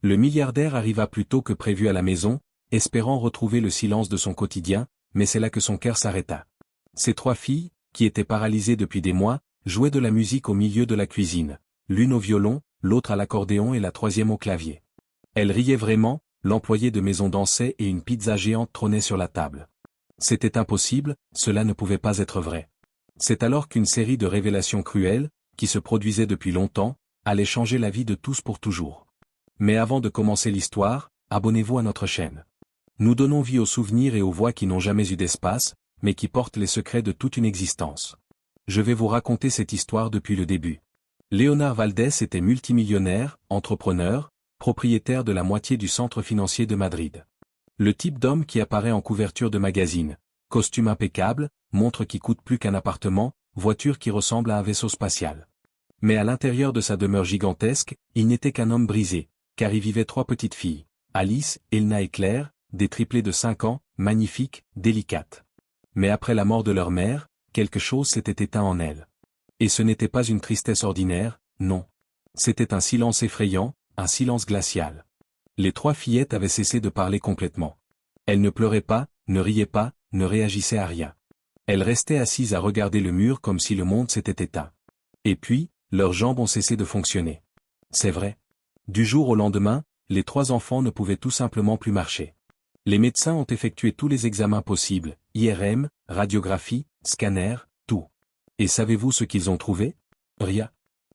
Le milliardaire arriva plus tôt que prévu à la maison, espérant retrouver le silence de son quotidien, mais c'est là que son cœur s'arrêta. Ses 3 filles, qui étaient paralysées depuis des mois, jouaient de la musique au milieu de la cuisine, l'une au violon, l'autre à l'accordéon et la troisième au clavier. Elles riaient vraiment, l'employé de maison dansait et une pizza géante trônait sur la table. C'était impossible, cela ne pouvait pas être vrai. C'est alors qu'une série de révélations cruelles, qui se produisaient depuis longtemps, allait changer la vie de tous pour toujours. Mais avant de commencer l'histoire, abonnez-vous à notre chaîne. Nous donnons vie aux souvenirs et aux voix qui n'ont jamais eu d'espace, mais qui portent les secrets de toute une existence. Je vais vous raconter cette histoire depuis le début. Léonard Valdés était multimillionnaire, entrepreneur, propriétaire de la moitié du centre financier de Madrid. Le type d'homme qui apparaît en couverture de magazine, costume impeccable, montre qui coûte plus qu'un appartement, voiture qui ressemble à un vaisseau spatial. Mais à l'intérieur de sa demeure gigantesque, il n'était qu'un homme brisé, car y vivaient 3 petites filles, Alice, Elna et Claire, des triplés de 5 ans, magnifiques, délicates. Mais après la mort de leur mère, quelque chose s'était éteint en elles. Et ce n'était pas une tristesse ordinaire, non. C'était un silence effrayant, un silence glacial. Les 3 fillettes avaient cessé de parler complètement. Elles ne pleuraient pas, ne riaient pas, ne réagissaient à rien. Elles restaient assises à regarder le mur comme si le monde s'était éteint. Et puis, leurs jambes ont cessé de fonctionner. C'est vrai. Du jour au lendemain, les 3 enfants ne pouvaient tout simplement plus marcher. Les médecins ont effectué tous les examens possibles, IRM, radiographie, scanner, tout. Et savez-vous ce qu'ils ont trouvé? Rien.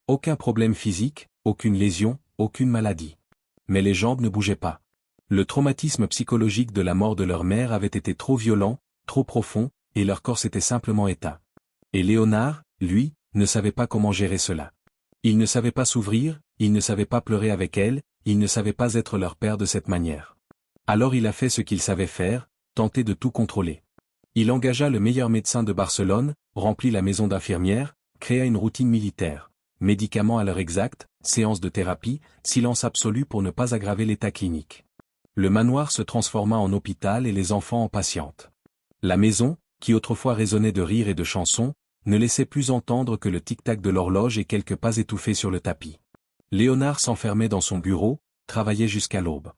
Aucun problème physique, aucune lésion, aucune maladie. Mais les jambes ne bougeaient pas. Le traumatisme psychologique de la mort de leur mère avait été trop violent, trop profond, et leur corps s'était simplement éteint. Et Léonard, lui, ne savait pas comment gérer cela. Il ne savait pas s'ouvrir, il ne savait pas pleurer avec elle, il ne savait pas être leur père de cette manière. Alors il a fait ce qu'il savait faire, tenter de tout contrôler. Il engagea le meilleur médecin de Barcelone, remplit la maison d'infirmières, créa une routine militaire, médicaments à l'heure exacte, séances de thérapie, silence absolu pour ne pas aggraver l'état clinique. Le manoir se transforma en hôpital et les enfants en patientes. La maison, qui autrefois résonnait de rires et de chansons, ne laissait plus entendre que le tic-tac de l'horloge et quelques pas étouffés sur le tapis. Léonard s'enfermait dans son bureau, travaillait jusqu'à l'aube.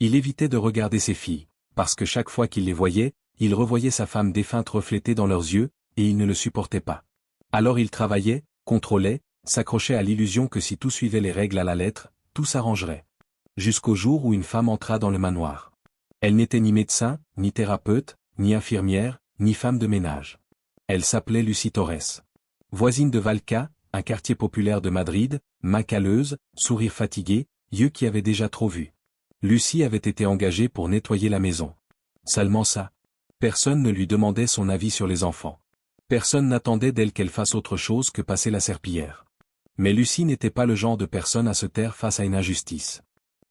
Il évitait de regarder ses filles, parce que chaque fois qu'il les voyait, il revoyait sa femme défunte reflétée dans leurs yeux, et il ne le supportait pas. Alors il travaillait, contrôlait, s'accrochait à l'illusion que si tout suivait les règles à la lettre, tout s'arrangerait. Jusqu'au jour où une femme entra dans le manoir. Elle n'était ni médecin, ni thérapeute, ni infirmière, ni femme de ménage. Elle s'appelait Lucie Torres. Voisine de Valca, un quartier populaire de Madrid, macaleuse, sourire fatigué, yeux qui avaient déjà trop vu. Lucie avait été engagée pour nettoyer la maison. Seulement ça. Personne ne lui demandait son avis sur les enfants. Personne n'attendait d'elle qu'elle fasse autre chose que passer la serpillière. Mais Lucie n'était pas le genre de personne à se taire face à une injustice.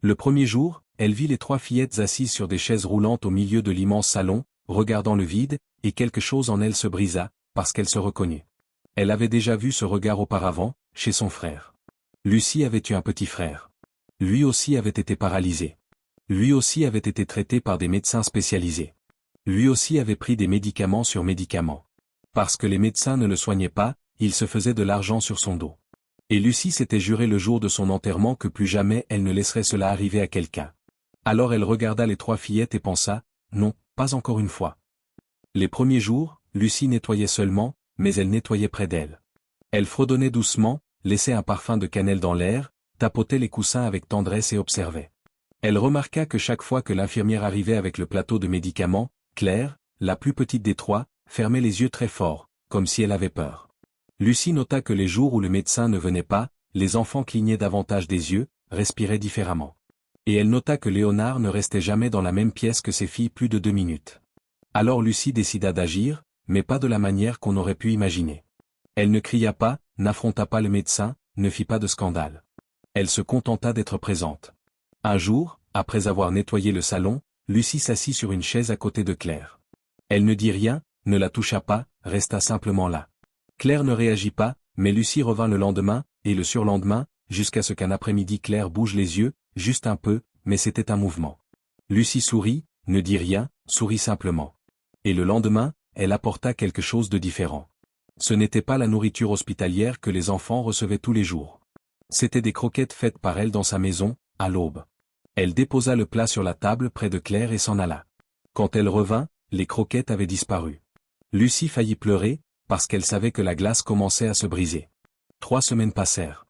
Le premier jour, elle vit les 3 fillettes assises sur des chaises roulantes au milieu de l'immense salon, regardant le vide, et quelque chose en elle se brisa, parce qu'elle se reconnut. Elle avait déjà vu ce regard auparavant, chez son frère. Lucie avait eu un petit frère. Lui aussi avait été paralysé. Lui aussi avait été traité par des médecins spécialisés. Lui aussi avait pris des médicaments sur médicaments. Parce que les médecins ne le soignaient pas, il se faisait de l'argent sur son dos. Et Lucie s'était juré le jour de son enterrement que plus jamais elle ne laisserait cela arriver à quelqu'un. Alors elle regarda les 3 fillettes et pensa, non, pas encore une fois. Les premiers jours, Lucie nettoyait seulement, mais elle nettoyait près d'elle. Elle fredonnait doucement, laissait un parfum de cannelle dans l'air, tapotait les coussins avec tendresse et observait. Elle remarqua que chaque fois que l'infirmière arrivait avec le plateau de médicaments, Claire, la plus petite des 3, fermait les yeux très fort, comme si elle avait peur. Lucie nota que les jours où le médecin ne venait pas, les enfants clignaient davantage des yeux, respiraient différemment. Et elle nota que Léonard ne restait jamais dans la même pièce que ses filles plus de 2 minutes. Alors Lucie décida d'agir, mais pas de la manière qu'on aurait pu imaginer. Elle ne cria pas, n'affronta pas le médecin, ne fit pas de scandale. Elle se contenta d'être présente. Un jour, après avoir nettoyé le salon, Lucie s'assit sur une chaise à côté de Claire. Elle ne dit rien, ne la toucha pas, resta simplement là. Claire ne réagit pas, mais Lucie revint le lendemain, et le surlendemain, jusqu'à ce qu'un après-midi Claire bouge les yeux, juste un peu, mais c'était un mouvement. Lucie sourit, ne dit rien, sourit simplement. Et le lendemain, elle apporta quelque chose de différent. Ce n'était pas la nourriture hospitalière que les enfants recevaient tous les jours. C'étaient des croquettes faites par elle dans sa maison, à l'aube. Elle déposa le plat sur la table près de Claire et s'en alla. Quand elle revint, les croquettes avaient disparu. Lucie faillit pleurer, parce qu'elle savait que la glace commençait à se briser. 3 semaines passèrent.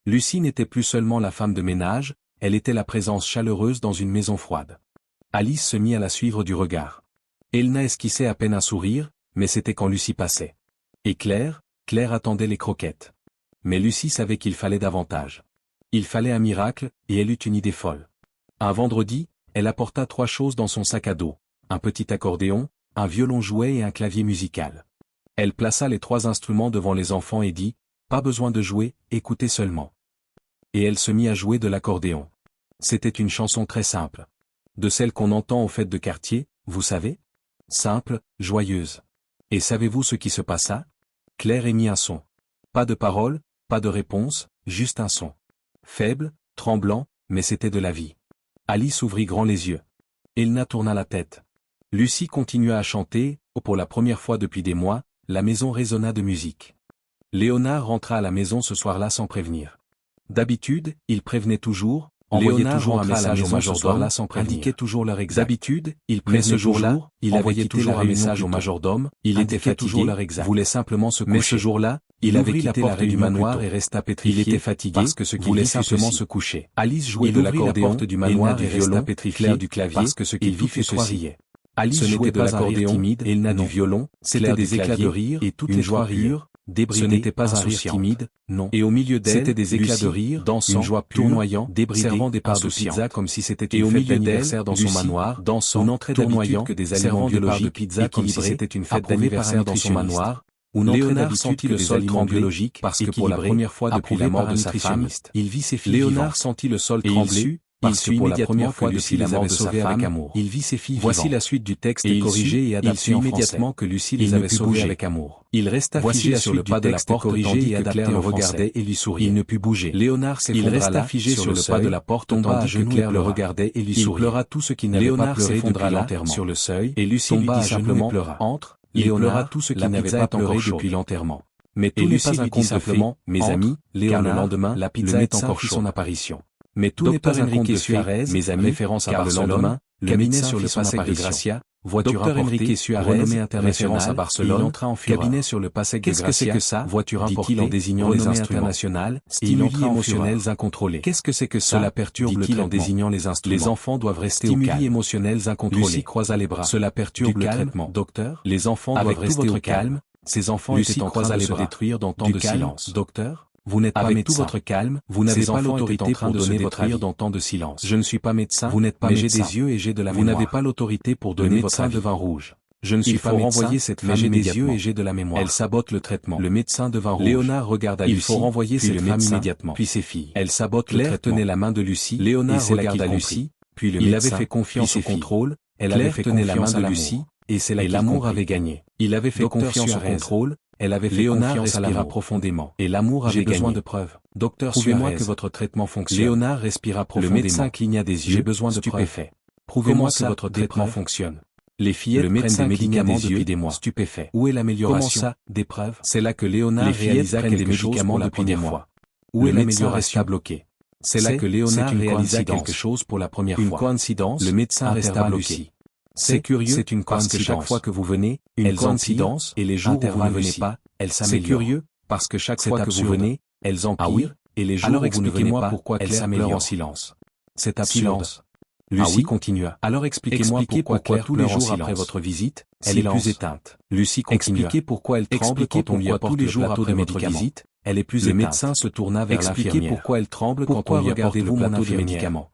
Lucie n'était plus seulement la femme de ménage, elle était la présence chaleureuse dans une maison froide. Alice se mit à la suivre du regard. Elna esquissait à peine un sourire, mais c'était quand Lucie passait. Et Claire attendait les croquettes. Mais Lucie savait qu'il fallait davantage. Il fallait un miracle, et elle eut une idée folle. Un vendredi, elle apporta 3 choses dans son sac à dos, un petit accordéon, un violon jouet et un clavier musical. Elle plaça les 3 instruments devant les enfants et dit, « Pas besoin de jouer, écoutez seulement. » Et elle se mit à jouer de l'accordéon. C'était une chanson très simple. De celle qu'on entend aux fêtes de quartier, vous savez? Simple, joyeuse. Et savez-vous ce qui se passa? Claire émit un son. Pas de paroles, pas de réponse, juste un son. Faible, tremblant, mais c'était de la vie. Alice ouvrit grand les yeux. Elna tourna la tête. Lucie continua à chanter, pour la première fois depuis des mois, la maison résonna de musique. Léonard rentra à la maison ce soir-là sans prévenir. D'habitude, il prévenait toujours, envoyait toujours un message au majordome, indiquait toujours l'heure exacte. D'habitude, il prévenait ce jour-là, il envoyait toujours un message au majordome, il était fatigué, voulait simplement se coucher. Mais ce jour-là, il avait quitté la porte du manoir et resta pétrifié. Il était fatigué, parce que ce qu'il voulait simplement se coucher. Alice jouait de l'accordéon du manoir et resta pétrifié du clavier, parce que ce qu'il vit fut ceci. Alice jouait de l'accordéon timide, Elna du violon, c'était des éclats de rire et toute une joie pure. Débridé, ce n'était pas un rire timide, non. Et au milieu d'elle, c'était des éclats de rire, dansant, une joie tournoyant, débridé, servant des parts de pizza comme si c'était une fête d'anniversaire dans son manoir, dansant, tournoyant, que des aliments biologiques de pizza comme si c'était une fête d'anniversaire dans son manoir. Léonard sentit le sol trembler, parce que pour la première fois depuis la mort de sa femme, il vit ses filles vivantes. Léonard sentit le sol trembler, parce que pour la première fois depuis la mort de sa femme, il vit ses filles vivantes. Voici la suite du texte corrigé et adapté en français. Immédiatement que Lucie les avait sauvées avec amour. Il resta figé sur le pas de la porte tandis que Claire le regardait et lui souriait. Il ne put bouger. Léonard s'effondra là, il resta figé sur le pas de la porte tandis que Claire le regardait et lui souriait. Il pleura tout ce qui n'avait pas pleuré depuis l'enterrement. Sur le seuil, et Lucie lui dit simplement, entre, il pleura tout ce qui n'avait pas pleuré depuis l'enterrement. Mais tout n'est pas un conte de fées, mes amis, car le lendemain, la pizza est encore chaude. Son apparition. Mais tout n'est pas un conte de Suarez, mes amis, référence à Barcelone, le médecin sur le passage de Gracia, voiture importée, renommée internationale, à Barcelone, il entra en cabinet sur le passage de Gracia, qu'est-ce que c'est que ça, voiture importée, en désignant les instruments, stimuli émotionnels incontrôlés. Qu'est-ce que c'est que ça, cela perturbe le traitement, en désignant les instruments. Les enfants doivent rester au calme. Stimuli émotionnels incontrôlés. Lucie croisa les bras. Cela perturbe le traitement. Docteur, les enfants doivent rester au calme. Ces enfants étaient en train de se détruire dans tant de silence. Docteur, vous n'êtes pas médecin. Tout votre calme, vous n'avez pas l'autorité pour donner votre avis dans tant de silence. Je ne suis pas médecin, vous n'êtes pas médecin. J'ai des yeux et j'ai de la mémoire. Vous n'avez pas l'autorité pour donner votre avis. De vin rouge. Je ne suis pas médecin, renvoyer cette femme j'ai des yeux et j'ai de la mémoire. Elle sabote le traitement. Le médecin de vin rouge. Léonard regarda Lucie. Il faut renvoyer cette femme immédiatement. Puis ses filles. Elle sabote le traitement. Claire tenait la main de Lucie. Léonard regarda Lucie. Puis le médecin. Il avait fait confiance au contrôle. Elle avait fait tenait la main de Lucie. Et c'est là que l'amour avait gagné. Il avait fait confiance au contrôle. Elle avait fait confiance à l'amour profondément. Et l'amour avait besoin de preuves. Docteur, prouvez-moi que votre traitement fonctionne. Léonard respira profondément. Le médecin cligna des yeux. J'ai besoin de preuves. Prouvez-moi que votre traitement fonctionne. Les fillettes prennent des médicaments depuis des mois. Stupéfait. Où est l'amélioration? Comment ça, des preuves? C'est là que Léonard réalisa quelque chose pour la première fois. Où est l'amélioration? Resta bloqué. C'est là que Léonard réalisa quelque chose pour la première fois. Une coïncidence. Le médecin resta bloqué. C'est curieux, c'est une coïncidence. Parce que chaque fois que vous venez, une coïncidence, et les jours où vous ne venez pas, elles s'améliorent. C'est curieux, parce que chaque fois que vous venez, elles empirent, et les jours où vous ne venez pas, pourquoi elles s'améliorent en silence. C'est absurde. Lucie continua. Alors expliquez-moi pourquoi Claire tous les jours après votre visite, elle est plus éteinte. Lucie continua. Expliquez pourquoi elle tremble quand on lui apporte le plateau de votre visite, elle est plus éteinte. Le médecin se tourna vers l'infirmière. Expliquez pourquoi elle tremble quand on lui apporte le plateau de médicaments.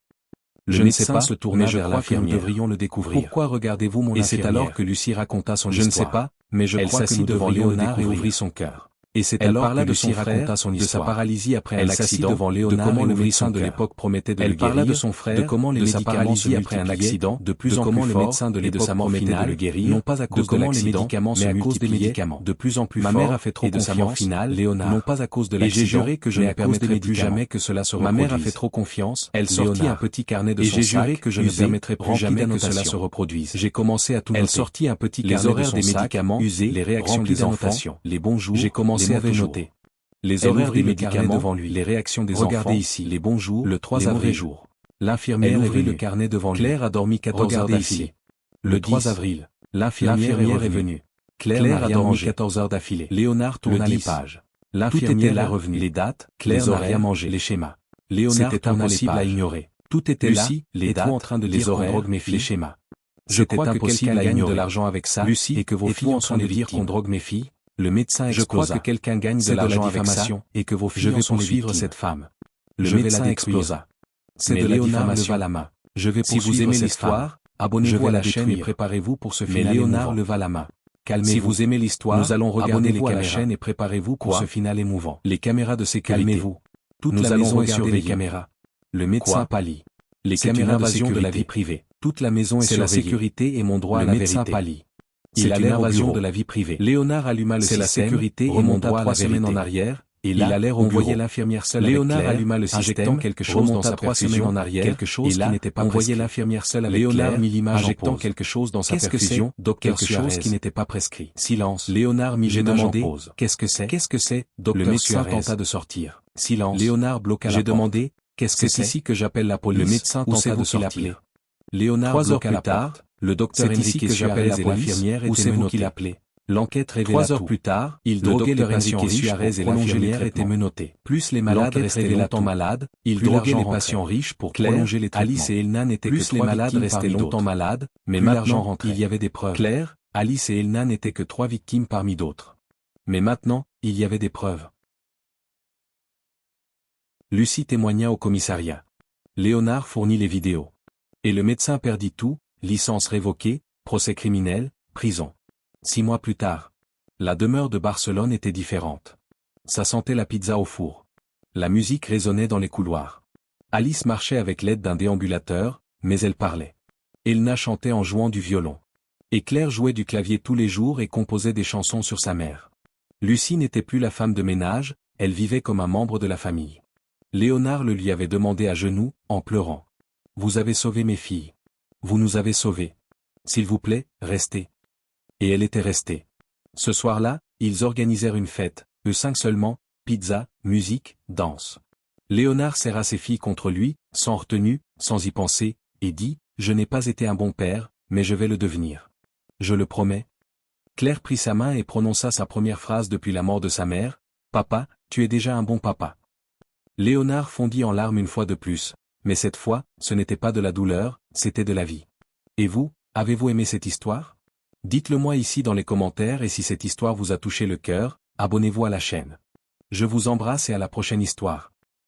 Le médecin se tourna vers l'infirmière. Nous devrions le découvrir. Pourquoi regardez-vous mon infirmière? Et c'est alors que Lucie raconta son histoire. Je ne sais pas, mais je crois que nous devant Léonard et ouvrit son cœur. Et c'est alors que Lucie raconta son histoire. De sa paralysie après un accident, devant Léonard, de comment le médecin de l'époque promettait de le guérir. Elle parla de son frère, de comment les médicaments se après un accident, de plus en plus fort, le médecin de l'époque promettait de le guérir, non pas à cause de l'accident, mais à cause des médicaments. De plus en plus fort, ma mère a fait trop confiance, Léonard, non pas à cause de l'accident, et j'ai juré que je ne permettrai plus jamais que cela se reproduise. Ma mère a fait trop confiance, elle sortit un petit carnet de son sac, et j'ai juré que je ne permettrai plus jamais que cela se reproduise. J'ai commencé à tout noter. Elle sortit un petit carnet de son sac, usé, les réactions des enfants, les bons jours, j'ai commencé à tout noter. Les horaires des médicaments devant lui, les réactions des enfants. Regardez ici, les bons jours, le 3 avril jour. L'infirmière ouvrit le carnet devant lui. Claire a dormi 14 heures d'affilée. Le 3 avril. L'infirmière est revenue. Claire a dormi 14 heures d'affilée. Léonard tourna les pages. L'infirmière est revenue. Les dates, Claire n'a rien mangé. Les schémas. Léonard tourna impossible à ignorer. Tout était Lucie, là, les dates, en train de les horaires, drogue mes filles. Les schémas. Je crois que quelqu'un gagne de l'argent avec ça, Lucie, et que vos filles en train de dire qu'on drogue mes filles. Le médecin explosa. Je crois que quelqu'un gagne de l'argent avec ça, et que vos filles je vais poursuivre cette femme. Le médecin explosa. C'est de Léonard leva la main. Je vais poursuivre. Si vous aimez l'histoire, abonnez-vous à la chaîne et préparez-vous pour ce final. Mais Léonard leva la main. Calmez-vous. Si vous aimez l'histoire, nous allons regarder les caméras. La chaîne et préparez-vous pour ce final émouvant. Les caméras de sécurité. Calmez-vous. Toute la maison est surveillée. Les caméras. Le médecin pâlit. Les caméras d'invasion de la vie privée. Toute la maison est surveillée. C'est la sécurité et mon droit à la vérité. Le médecin pâlit. Il a l'invasion de la vie privée. Léonard alluma le système. C'est la sécurité et mon droit à 3 semaines en arrière. Et là, il a l'air au bureau. On voyait l'infirmière seule avec Claire. Léonard alluma le système, injectant quelque chose dans sa 3 semaines en arrière, quelque chose qui n'était pas prescrit. On voyait l'infirmière seule avec Léonard Claire, mit l'image injectant quelque chose dans sa perfusion, quelque chose qui n'était pas prescrit. Silence. Léonard mit l'image en pause. Qu'est-ce que c'est? Qu'est-ce que c'est? Le médecin tenta de sortir. Silence. Léonard bloqua la porte. J'ai demandé, qu'est-ce que c'est ici que j'appelle la police? Le médecin tenta de sortir. Léonard 3 heures plus tard, le docteur Enrique Suarez et l'infirmière étaient menottés. L'enquête révéla 3 heures plus tard, il droguait les patients riches et l'infirmière était menottée. Plus les malades restaient longtemps malades, il droguait les patients riches pour prolonger les traitements. Alice et Elna n'étaient que 3 malades restaient longtemps malades, mais maintenant il y avait des preuves. Claire, Alice et Elna n'étaient que 3 victimes parmi d'autres. Mais maintenant, il y avait des preuves. Lucie témoigna au commissariat. Léonard fournit les vidéos. Et le médecin perdit tout, licence révoquée, procès criminel, prison. 6 mois plus tard. La demeure de Barcelone était différente. Ça sentait la pizza au four. La musique résonnait dans les couloirs. Alice marchait avec l'aide d'un déambulateur, mais elle parlait. Elna chantait en jouant du violon. Et Claire jouait du clavier tous les jours et composait des chansons sur sa mère. Lucie n'était plus la femme de ménage, elle vivait comme un membre de la famille. Léonard le lui avait demandé à genoux, en pleurant. « Vous avez sauvé mes filles. Vous nous avez sauvés. S'il vous plaît, restez. » Et elle était restée. Ce soir-là, ils organisèrent une fête, eux 5 seulement, pizza, musique, danse. Léonard serra ses filles contre lui, sans retenue, sans y penser, et dit, « Je n'ai pas été un bon père, mais je vais le devenir. Je le promets. » Claire prit sa main et prononça sa première phrase depuis la mort de sa mère, « Papa, tu es déjà un bon papa. » Léonard fondit en larmes une fois de plus, mais cette fois, ce n'était pas de la douleur, c'était de la vie. Et vous, avez-vous aimé cette histoire? Dites-le moi ici dans les commentaires et si cette histoire vous a touché le cœur, abonnez-vous à la chaîne. Je vous embrasse et à la prochaine histoire.